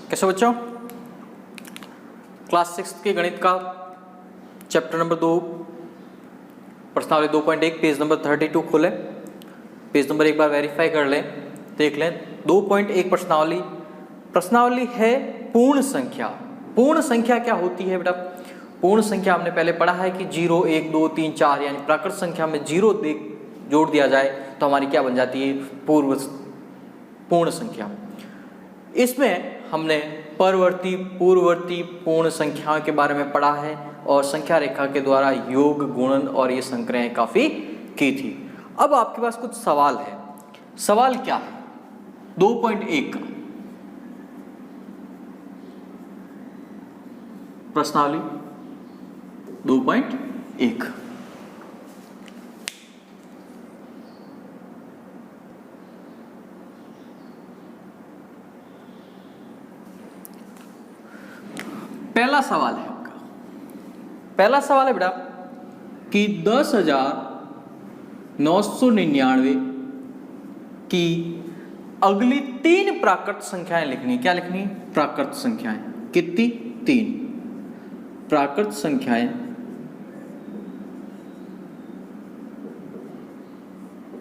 कैसे बच्चों, क्लास 6 के गणित का चैप्टर नंबर 2 प्रश्नावली 2.1 पेज नंबर 32 खोलें, पेज नंबर एक बार वेरीफाई कर लें, देख लें। 2.1 प्रश्नावली है पूर्ण संख्या। पूर्ण संख्या क्या होती है बेटा? पूर्ण संख्या हमने पहले पढ़ा है कि 0, 1, 2, 3, 4 यानी प्राकृत संख्या में 0 जोड़ दिया जाए तो हमारी क्या बन जाती है? पूर्ण संख्या। इसमें हमने परवर्ती पूर्ववर्ती पूर्ण संख्याओं के बारे में पढ़ा है और संख्या रेखा के द्वारा योग, गुणन और ये संक्रियाएं काफी की थी। अब आपके पास कुछ सवाल है। सवाल क्या है? 2.1 का प्रश्नावली 2.1 पहला सवाल है आपका। पहला सवाल है बेटा कि 10,999 की अगली 3 प्राकृत संख्याएं लिखनी। क्या लिखनी? प्राकृत संख्याएं। कितनी? 3 प्राकृत संख्याएं।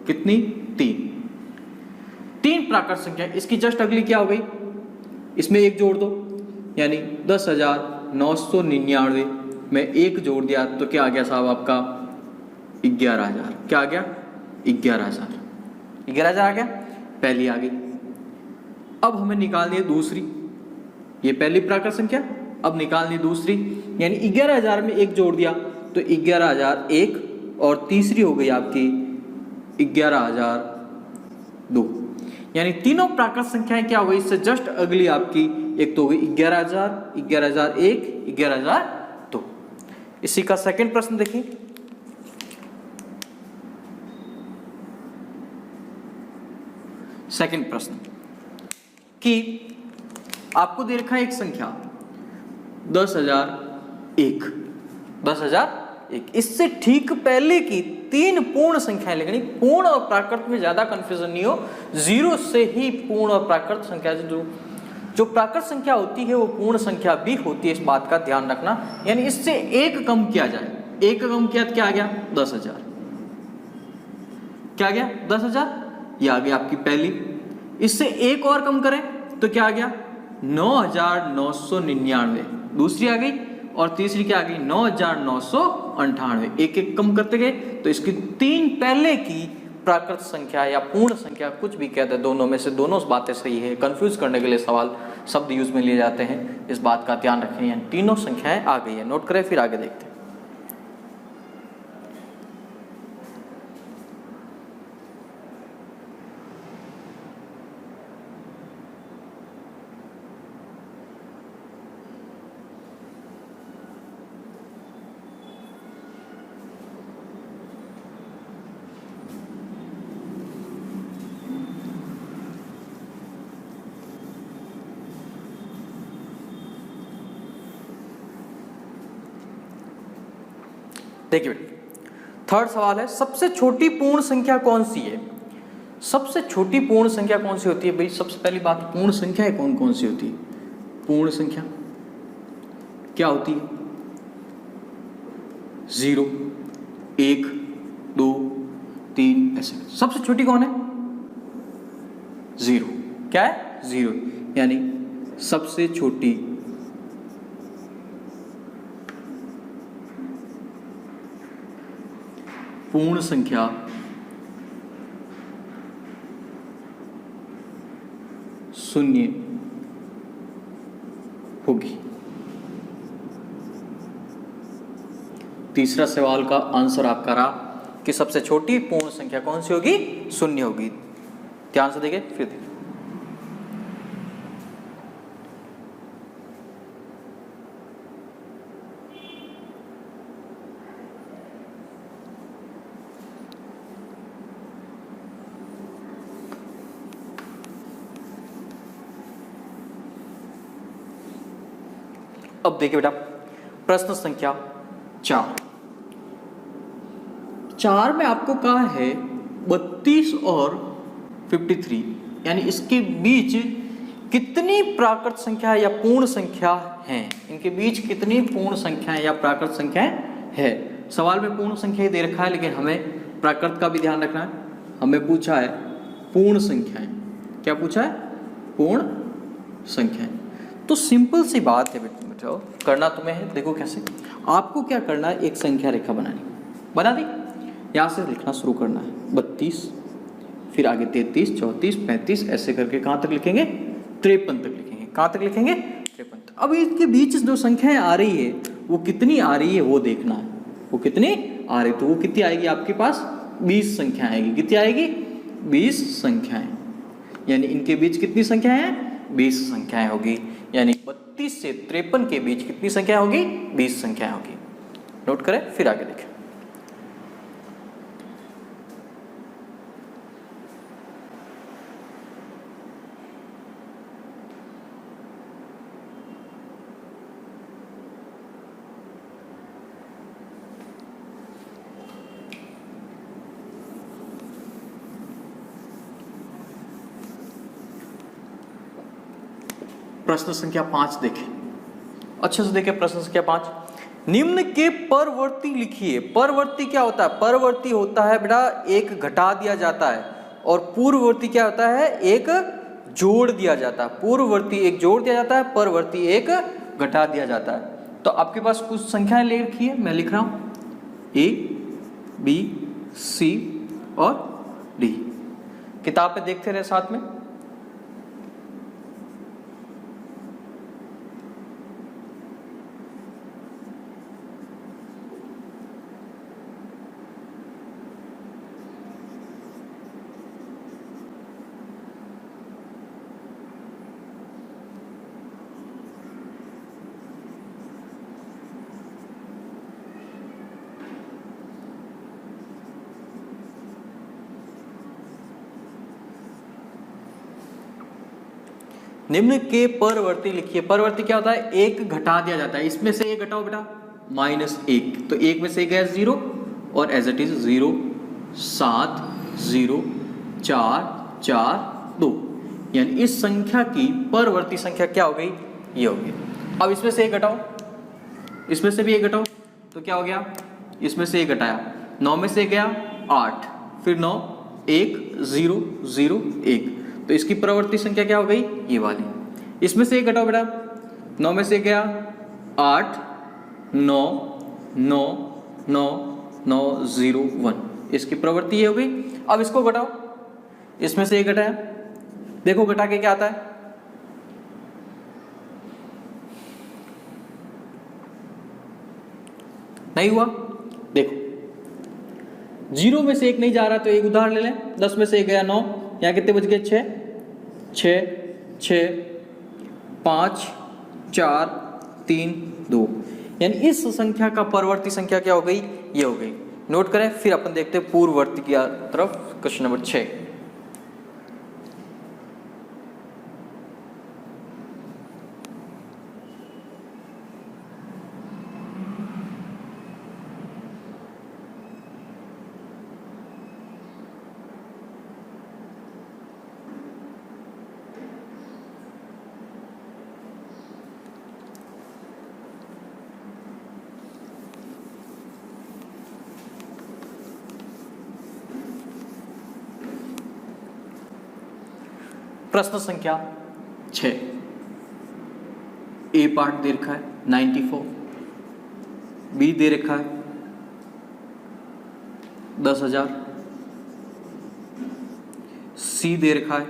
कितनी? 3 प्राकृत संख्याएं। इसकी जस्ट अगली क्या हो गई? इसमें एक जोड़ दो, यानी 10,999 में एक जोड़ दिया तो क्या आ गया साहब आपका? 11,000। क्या आ गया? 11,000। 11,000 आ गया, पहली आ गई। अब हमें निकालनी है दूसरी। ये पहली प्राकृत संख्या, अब निकालनी दूसरी, यानी 11,000 में एक जोड़ दिया तो 11,001 और तीसरी हो गई आपकी 11,002। यानी तीनों प्राकृत संख्याएं क्या हो गई? इससे जस्ट अगली आपकी एक तो हो गई 11,000, 11,001, 11,002। इसी का सेकंड प्रश्न देखिए। सेकंड प्रश्न कि आपको दे रखा है एक संख्या 10,001। 10,001 इससे ठीक पहले की 3 पूर्ण संख्याएं लिखनी। पूर्ण और प्राकृत में ज्यादा कंफ्यूजन नहीं हो, 0 से ही पूर्ण और प्राकृत संख्या जो प्राकृत संख्या होती है वो पूर्ण संख्या भी होती है, इस बात का ध्यान रखना। यानी इससे एक कम किया जाए, एक कम किया तो क्या आ गया? 10,000। क्या आ गया? 10,000। ये आ गई आपकी पहली। इससे एक और कम करें तो क्या आ गया? 9,999। दूसरी आ गई और तीसरी क्या आ गई? 9,998। एक एक कम करते गए तो इसकी 3 पहले की प्राकृत संख्या या पूर्ण संख्या, कुछ भी कहते हैं, दोनों में से दोनों बातें सही है। कंफ्यूज करने के लिए सवाल शब्द यूज में लिए जाते हैं, इस बात का ध्यान रखें। तीनों संख्याएं आ गई है, नोट करें, फिर आगे देखते हैं। देखिए थर्ड सवाल है, सबसे छोटी पूर्ण संख्या कौन सी है? सबसे छोटी पूर्ण संख्या कौन सी होती है भाई? सबसे पहली बात, पूर्ण संख्या कौन कौन सी होती है? पूर्ण संख्या क्या होती है? 0, 1, 2, 3 ऐसे। सबसे छोटी कौन है? 0। क्या है? 0। यानी सबसे छोटी पूर्ण संख्या शून्य होगी। तीसरा सवाल का आंसर आपका रहा कि सबसे छोटी पूर्ण संख्या कौन सी होगी? शून्य होगी। ध्यान से देखिए, फिर देखिए। अब देखिए बेटा, प्रश्न संख्या 4 में आपको कहा है 32 और 53, यानी इसके बीच कितनी प्राकृत संख्या या पूर्ण संख्या हैं, इनके बीच कितनी पूर्ण संख्याएं या प्राकृत संख्याएं है। सवाल में पूर्ण संख्या ही दे रखा है, लेकिन हमें प्राकृत का भी ध्यान रखना है। हमें पूछा है पूर्ण संख्याएं, क्या पूछा है? पूर्ण संख्याएं। तो सिंपल सी बात है बेटा, करना तुम्हें है। देखो कैसे, आपको क्या करना है, एक संख्या रेखा बनानी, बना दी, यहाँ से लिखना शुरू करना है 32, फिर आगे 33, 34, 35 ऐसे करके कहाँ तक लिखेंगे? 53 तक लिखेंगे। कहाँ तक लिखेंगे? 53 तक। अब इनके बीच जो संख्याएं आ रही है वो कितनी आ रही है वो देखना है, वो कितनी आ रही, तो वो कितनी आएगी आपके पास? 20 संख्या आएगी। कितनी आएगी? 20 संख्याएं। यानी इनके बीच कितनी संख्याएं हैं? 20 संख्याएं होगी। यानी 32 से 53 के बीच कितनी संख्या होगी? 20 संख्याएं होगी। नोट करें, फिर आगे देखें। प्रश्न संख्या 5 देखें, अच्छे से देखें। प्रश्न संख्या 5, निम्न के परवर्ती लिखिए। परवर्ती क्या होता है? परवर्ती होता है बेटा एक घटा दिया जाता है, और पूर्ववर्ती क्या होता है? एक जोड़ दिया जाता है। पूर्ववर्ती एक जोड़ दिया जाता है, परवर्ती एक घटा दिया जाता है। तो आपके पास कुछ संख्याएं ले रखी है, मैं लिख रहा हूं A, B, C और D। किताब में देखते रहे साथ में। निम्न के परवर्ती लिखिए। परवर्ती क्या होता है? एक घटा दिया जाता है। इसमें से एक घटाओ बेटा, -1, तो एक में से गया 0 और एज इट इज 0, 7, 0, 4, 4, 2। यानी इस संख्या की परवर्ती संख्या क्या हो गई? ये हो गई। अब इसमें से एक घटाओ, इसमें से भी एक घटाओ, तो क्या हो गया? इसमें से एक घटाया, 9 में से गया 8, फिर 9, 1, 0, 0, 1, तो इसकी परवर्ती संख्या क्या हो गई? ये वाली। इसमें से एक घटाओ बेटा, 9 में से गया 8, 9, 9, 9, 9, 0, 1, इसकी प्रवृत्ति ये हो गई। अब इसको घटाओ, इसमें से एक घटाया, देखो घटा के क्या आता है? नहीं हुआ। देखो 0 में से एक नहीं जा रहा, तो एक उदाहरण ले लें। 10 में से एक गया 9, यहाँ कितने बच गए? 6, 6, 6, 5, 4, 3, 2। यानी इस संख्या का परवर्ती संख्या क्या हो गई? ये हो गई। नोट करें, फिर अपन देखते हैं पूर्ववर्ती की तरफ। क्वेश्चन नंबर 6, प्रश्न संख्या 6, ए पार्ट दे रखा है 94, बी दे रखा है 10,000, सी दे रखा है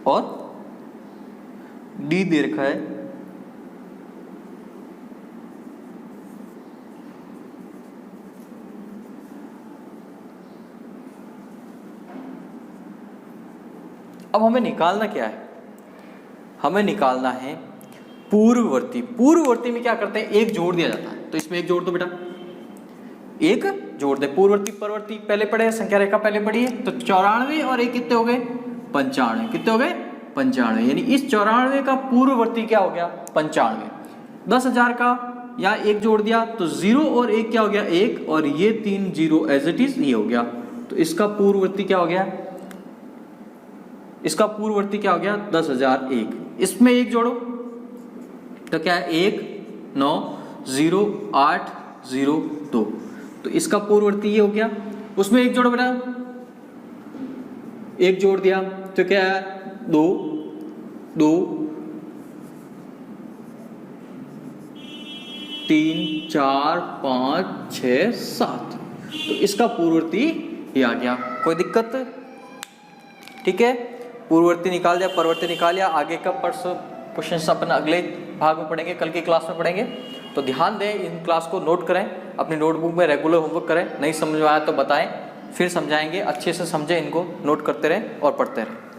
और डी दे रखा है 10,000। अब हमें निकालना क्या है? हमें निकालना है पूर्ववर्ती। पूर्ववर्ती में क्या करते हैं? एक जोड़ दिया जाता है, तो इसमें एक जोड़ दो बेटा, एक जोड़ दे। पूर्ववर्ती परवर्ती पहले पढ़े, संख्या रेखा पहले पढ़ी है, तो 94 और एक कितने हो गए? 95। कितने हो गए? 95। यानी इस 94 का पूर्ववर्ती क्या हो गया? 95। 10,000 का यहाँ एक जोड़ दिया तो 0 और 1 क्या हो गया 1, और ये 3 0 एज इट इज ये हो गया। तो इसका पूर्ववर्ती क्या हो गया, इसका पूर्ववर्ती क्या हो गया 10,001। इसमें एक जोड़ो तो क्या है 1 9 0 8 0 2, तो इसका पूर्ववर्ती ये हो गया। उसमें एक जोड़ो बेटा, एक जोड़ दिया तो क्या है 2 2 3 4 5 6 7, तो इसका पूर्ववर्ती ये आ गया। कोई दिक्कत? ठीक है, पूर्ववर्ती निकाल दिया, परवर्ती निकाल लिया। आगे का क्वेश्चन अपन अगले भाग में पढ़ेंगे, कल की क्लास में पढ़ेंगे। तो ध्यान दें, इन क्लास को नोट करें, अपनी नोटबुक में रेगुलर होमवर्क करें। नहीं समझ में आया तो बताएं, फिर समझाएंगे। अच्छे से समझें, इनको नोट करते रहें और पढ़ते रहें।